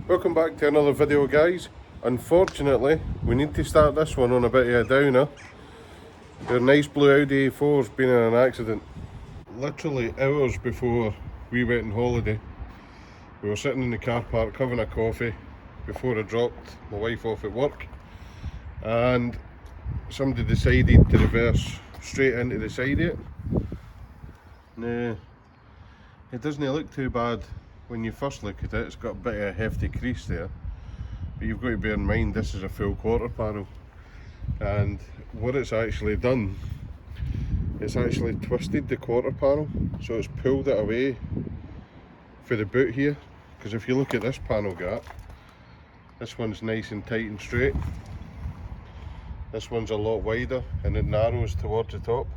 Welcome back to another video, guys. Unfortunately, we need to start this one on a bit of a downer. Your nice blue Audi A4's been in an accident. Literally hours before we went on holiday, we were sitting in the car park having a coffee before I dropped my wife off at work, and somebody decided to reverse straight into the side of it. Now, it doesn't look too bad when you first look at it. It's got a bit of a hefty crease there, but you've got to bear in mind this is a full quarter panel, and what it's actually done, it's actually twisted the quarter panel, so it's pulled it away for the boot here. Because if you look at this panel gap, this one's nice and tight and straight, this one's a lot wider and it narrows towards the top,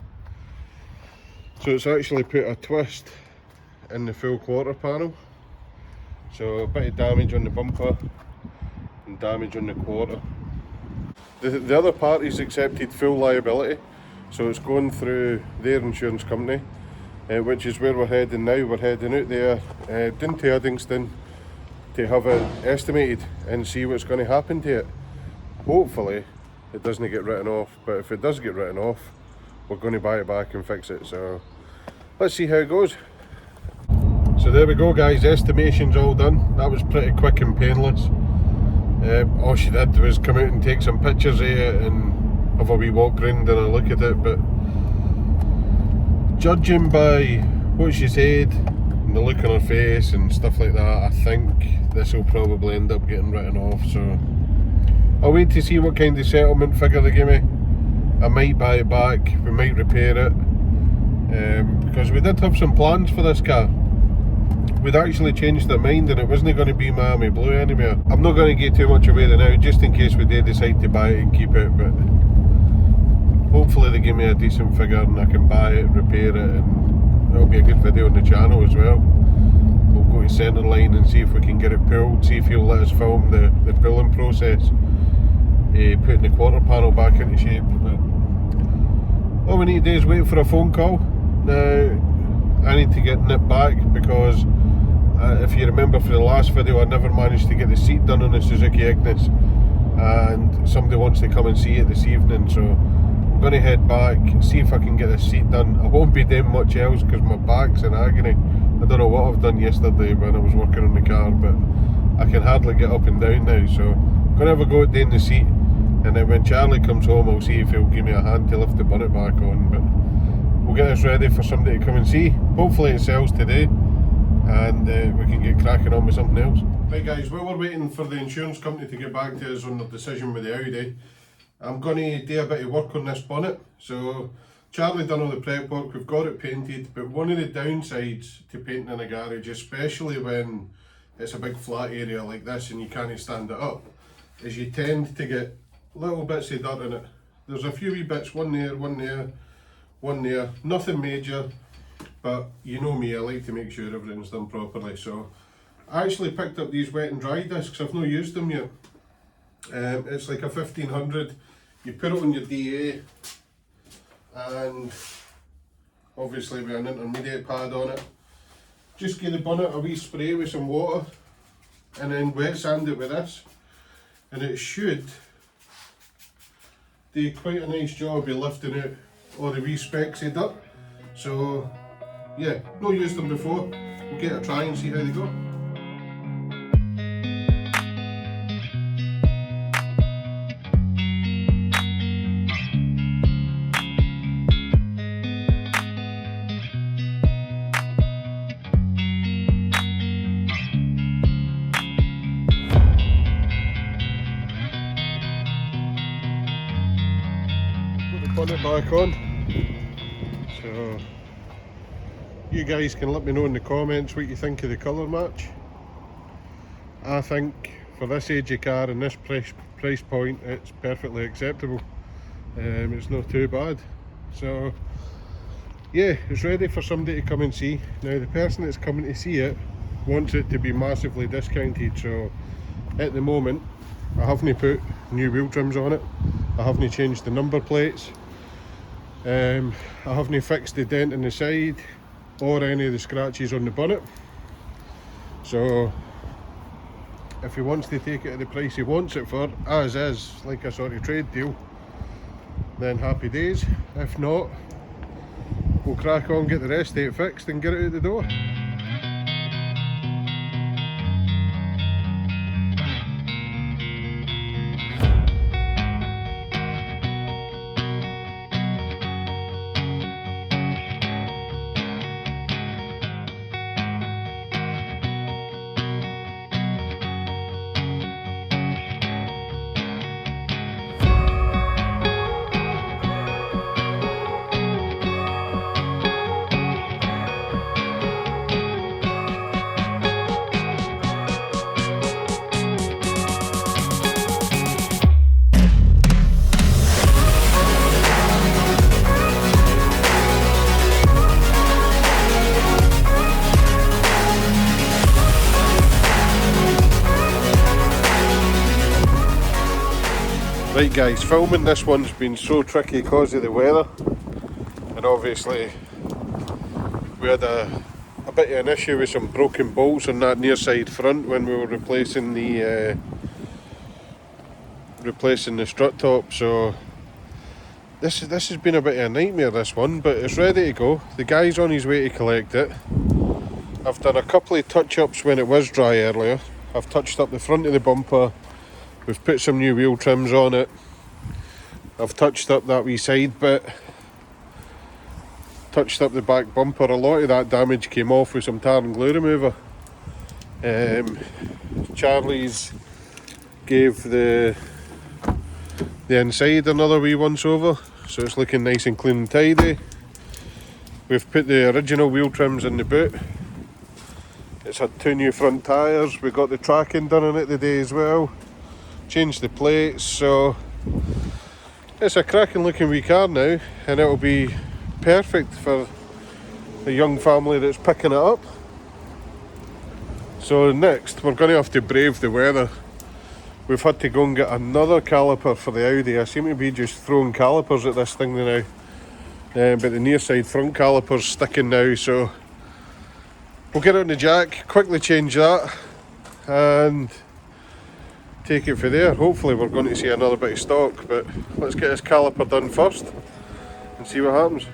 so it's actually put a twist in the full quarter panel. So a bit of damage on the bumper and damage on the quarter. The other party's accepted full liability, so it's going through their insurance company, which is where we're heading now. We're heading out there down to Uddingston to have it estimated and see what's going to happen to it. Hopefully it doesn't get written off, but if it does get written off, we're going to buy it back and fix it. So let's see how it goes. So there we go, guys, estimation's all done. That was pretty quick and painless. All she did was come out and take some pictures of it and have a wee walk around and a look at it, but judging by what she said and the look on her face and stuff like that, I think this will probably end up getting written off. So I'll wait to see what kind of settlement figure they give me. I might buy it back, we might repair it, because we did have some plans for this car. We'd actually changed our mind and it wasn't going to be Miami Blue anymore. I'm not going to get too much away now, just in case we did decide to buy it and keep it, but hopefully they give me a decent figure and I can buy it, repair it, and it'll be a good video on the channel as well. We'll go to Centreline and see if we can get it pulled, see if he'll let us film the pulling process, putting the quarter panel back into shape. But all we need to do is wait for a phone call. Now, I need to get nipped back because if you remember from the last video, I never managed to get the seat done on the Suzuki Ignis, and somebody wants to come and see it this evening, so I'm going to head back, see if I can get this seat done. I won't be doing much else because my back's in agony. I don't know what I've done yesterday when I was working on the car, but I can hardly get up and down now, so I'm going to have a go at doing the seat, and then when Charlie comes home I'll see if he'll give me a hand to lift the bonnet back on. But we'll get this ready for somebody to come and see. Hopefully it sells today and we can get cracking on with something else. Right, guys, while we're waiting for the insurance company to get back to us on their decision with the Audi, I'm going to do a bit of work on this bonnet. So Charlie done all the prep work, we've got it painted, but one of the downsides to painting in a garage, especially when it's a big flat area like this and you can't stand it up, is you tend to get little bits of dirt in it. There's a few wee bits, one there, one there, one there, nothing major, but you know me, I like to make sure everything's done properly. So I actually picked up these wet and dry discs. I've not used them yet. It's like a 1500, you put it on your DA and obviously with an intermediate pad on it, just give the bonnet a wee spray with some water and then wet sand it with this, and it should do quite a nice job of lifting out all the wee specks of dirt. So yeah, not used them before, we'll get a try and see how they go. Put the bonnet back on. So you guys can let me know in the comments what you think of the colour match. I think for this age of car and this price point, it's perfectly acceptable. It's not too bad. So yeah, it's ready for somebody to come and see. Now the person that's coming to see it wants it to be massively discounted, so at the moment I haven't put new wheel trims on it, I haven't changed the number plates, I haven't fixed the dent in the side or any of the scratches on the bonnet. So if he wants to take it at the price he wants it for, as is, like a sort of trade deal, then happy days. If not, we'll crack on, get the rest of it fixed and get it out the door. Right guys, filming this one's been so tricky because of the weather, and obviously we had a bit of an issue with some broken bolts on that near side front when we were replacing the strut top. So this has been a bit of a nightmare, this one, but it's ready to go. The guy's on his way to collect it. I've done a couple of touch-ups when it was dry earlier. I've touched up the front of the bumper. We've put some new wheel trims on it. I've touched up that wee side bit. Touched up the back bumper. A lot of that damage came off with some tar and glue remover. Charlie's gave the inside another wee once over, so it's looking nice and clean and tidy. We've put the original wheel trims in the boot. It's had 2 new front tyres. We got the tracking done on it today as well. Changed the plates, so it's a cracking looking wee car now, and it'll be perfect for a young family that's picking it up. So next we're going to have to brave the weather. We've had to go and get another caliper for the Audi. I seem to be just throwing calipers at this thing now, but the near side front caliper's sticking now, so we'll get it on the jack, quickly change that and take it for there. Hopefully we're going to see another bit of stock, but let's get this caliper done first and see what happens.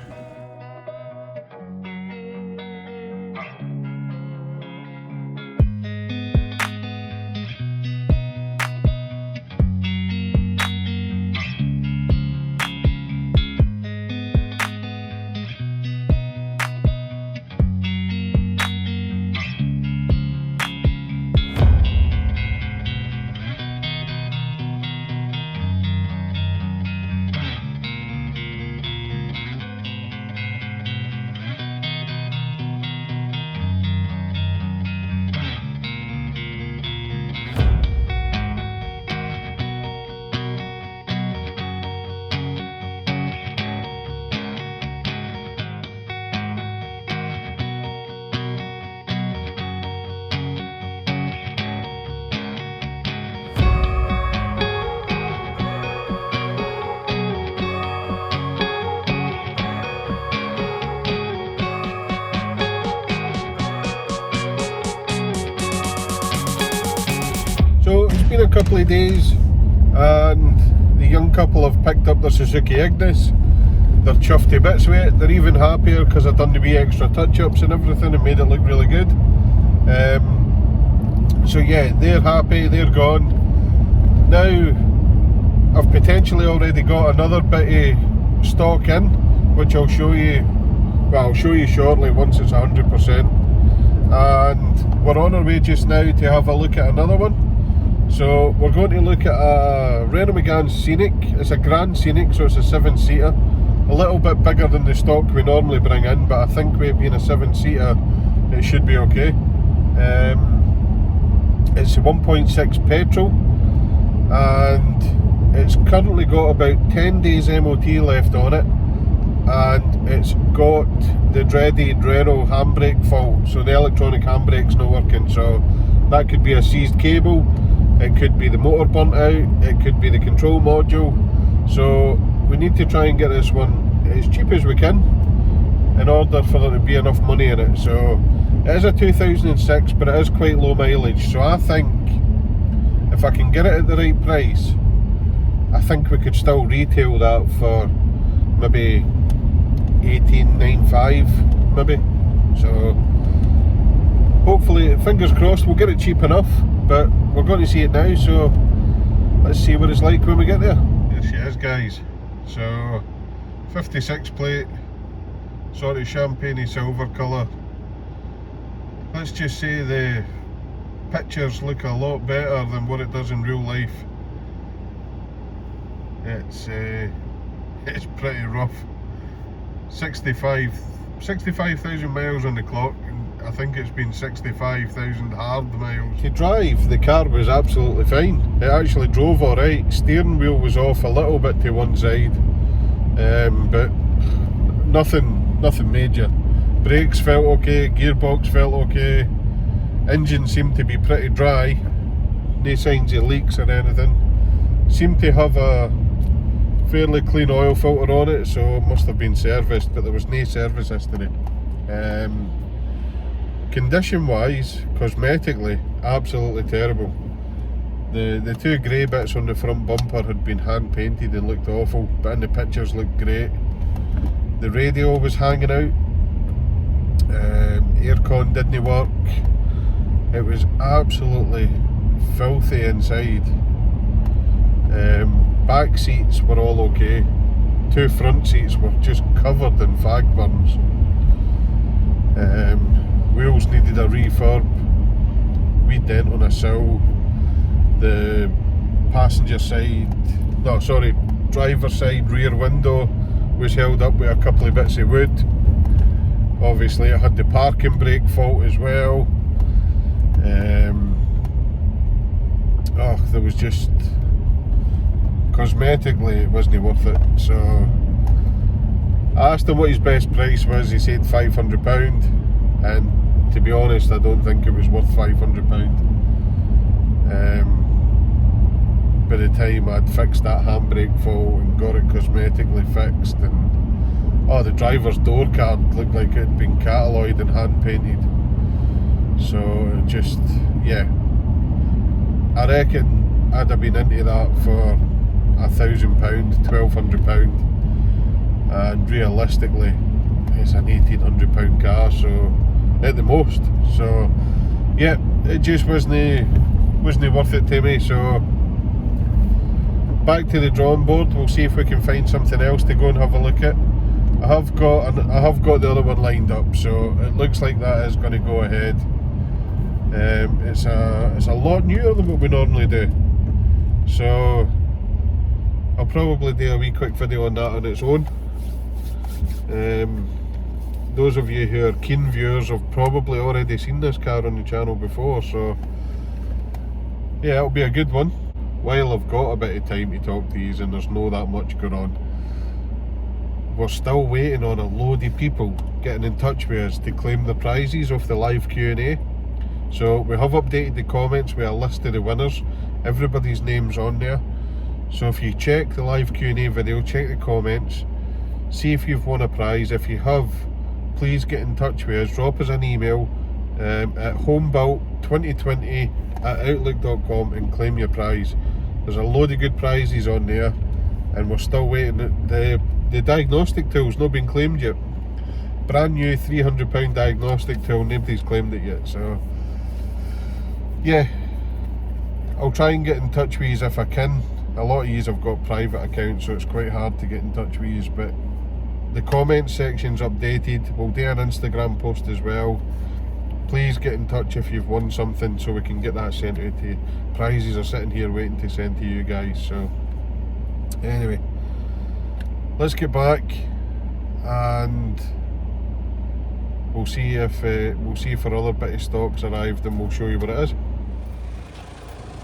So it's been a couple of days and the young couple have picked up their Suzuki Ignis. They're chuffed to bits with it. They're even happier because I've done the wee extra touch-ups and everything and made it look really good. So yeah, they're happy, they're gone. Now I've potentially already got another bit of stock in, which I'll show you, well, I'll show you shortly once it's 100%. And we're on our way just now to have a look at another one. So we're going to look at a Renault Megane Scenic. It's a Grand Scenic, so it's a 7-seater. A little bit bigger than the stock we normally bring in, but I think with it being a 7-seater, it should be okay. It's a 1.6 petrol, and it's currently got about 10 days MOT left on it, and it's got the dreaded Renault handbrake fault, so the electronic handbrake's not working. So that could be a seized cable, it could be the motor burnt out, it could be the control module. So we need to try and get this one as cheap as we can in order for there to be enough money in it. So it is a 2006, but it is quite low mileage, so I think if I can get it at the right price, I think we could still retail that for maybe 18.95 maybe. So hopefully, fingers crossed, we'll get it cheap enough, but we're going to see it now, so let's see what it's like when we get there. Here she is, guys. So 56 plate, sort of champagne silver colour. Let's just say the pictures look a lot better than what it does in real life. It's pretty rough. 65,000 miles on the clock, and I think it's been 65,000 hard miles. To drive, the car was absolutely fine. It actually drove alright. Steering wheel was off a little bit to one side, but nothing major. Brakes felt okay, gearbox felt okay, engine seemed to be pretty dry, no signs of leaks or anything. Seemed to have a fairly clean oil filter on it, so it must have been serviced, but there was no service history. Condition wise, cosmetically, absolutely terrible. The two grey bits on the front bumper had been hand painted and looked awful, but in the pictures looked great. The radio was hanging out, aircon didn't work, it was absolutely filthy inside. Back seats were all okay, two front seats were just covered in fag burns. Wheels needed a refurb, wee dent on a sill. The driver side rear window was held up with a couple of bits of wood. Obviously it had the parking brake fault as well. There was just, cosmetically it wasn't worth it. So I asked him what his best price was. He said £500, and to be honest, I don't think it was worth £500. By the time I'd fixed that handbrake fault and got it cosmetically fixed, and the driver's door card looked like it had been catalloyed and hand painted. So just, yeah, I reckon I'd have been into that for £1,000, £1,200, and realistically it's an £1,800 car, so at the most. So yeah, it just wasn't worth it to me. So back to the drawing board. We'll see if we can find something else to go and have a look at. I have got the other one lined up, so it looks like that is going to go ahead. It's a lot newer than what we normally do, so I'll probably do a wee quick video on that on its own. Those of you who are keen viewers have probably already seen this car on the channel before, so yeah, it'll be a good one while I've got a bit of time to talk to you and there's no that much going on. We're still waiting on a load of people getting in touch with us to claim the prizes off the live Q&A. So we have updated the comments with a list of the winners. Everybody's name's on there. So if you check the live Q&A video, check the comments, see if you've won a prize. If you have, please get in touch with us. Drop us an email at homebuilt2020@outlook.com and claim your prize. There's a load of good prizes on there, and we're still waiting. The diagnostic tool's not been claimed yet. Brand new £300 diagnostic tool, nobody's claimed it yet. So yeah, I'll try and get in touch with you if I can. A lot of you have got private accounts, so it's quite hard to get in touch with you, but the comment section's updated. We'll do an Instagram post as well. Please get in touch if you've won something so we can get that sent out to you. Prizes are sitting here waiting to send to you guys. So anyway, let's get back and we'll see if our other bit of stock's arrived, and we'll show you what it is.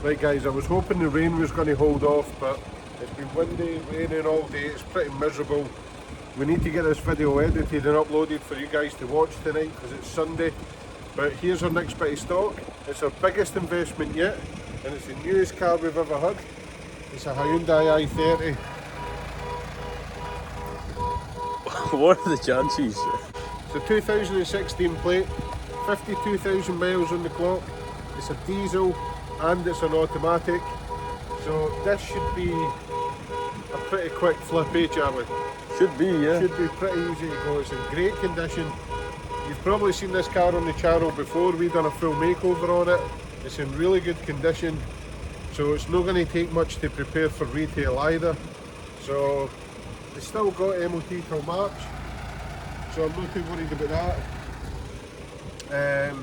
Right guys, I was hoping the rain was going to hold off, but it's been windy, raining all day. It's pretty miserable. We need to get this video edited and uploaded for you guys to watch tonight because it's Sunday. But here's our next bit of stock. It's our biggest investment yet, and it's the newest car we've ever had. It's a Hyundai i30. What are the chances? It's a 2016 plate, 52,000 miles on the clock. It's a diesel, and it's an automatic, so this should be a pretty quick flip, eh Charlie? Should be, yeah. Should be pretty easy to go. It's in great condition. You've probably seen this car on the channel before. We've done a full makeover on it. It's in really good condition, so it's not going to take much to prepare for retail either. So it's still got MOT till March, so I'm not too worried about that.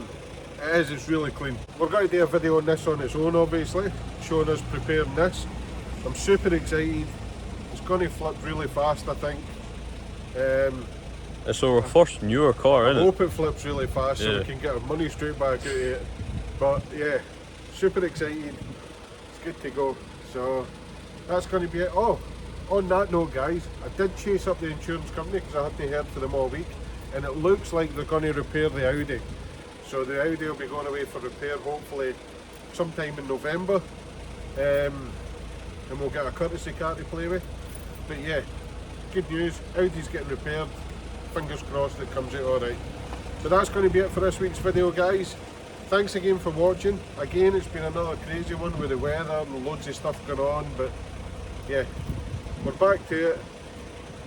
It's really clean. We're going to do a video on this on its own, obviously, showing us preparing this. I'm super excited. It's going to flip really fast, I think. It's our first newer car, I isn't it? hope it flips really fast so Yeah. we can get our money straight back out of it. But yeah, super excited. It's good to go. So that's going to be it. Oh, on that note, guys, I did chase up the insurance company because I hadn't heard from them all week, and it looks like they're going to repair the Audi. So the Audi will be going away for repair hopefully sometime in November, and we'll get a courtesy car to play with. But yeah, good news, Audi's getting repaired. Fingers crossed it comes out alright. But that's going to be it for this week's video, guys. Thanks again for watching. Again, it's been another crazy one with the weather and loads of stuff going on, but yeah, we're back to it.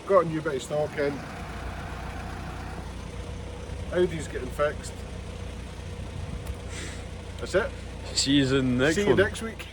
Got a new bit of stock in. Audi's getting fixed. That's it. See you in the next See one. you next week.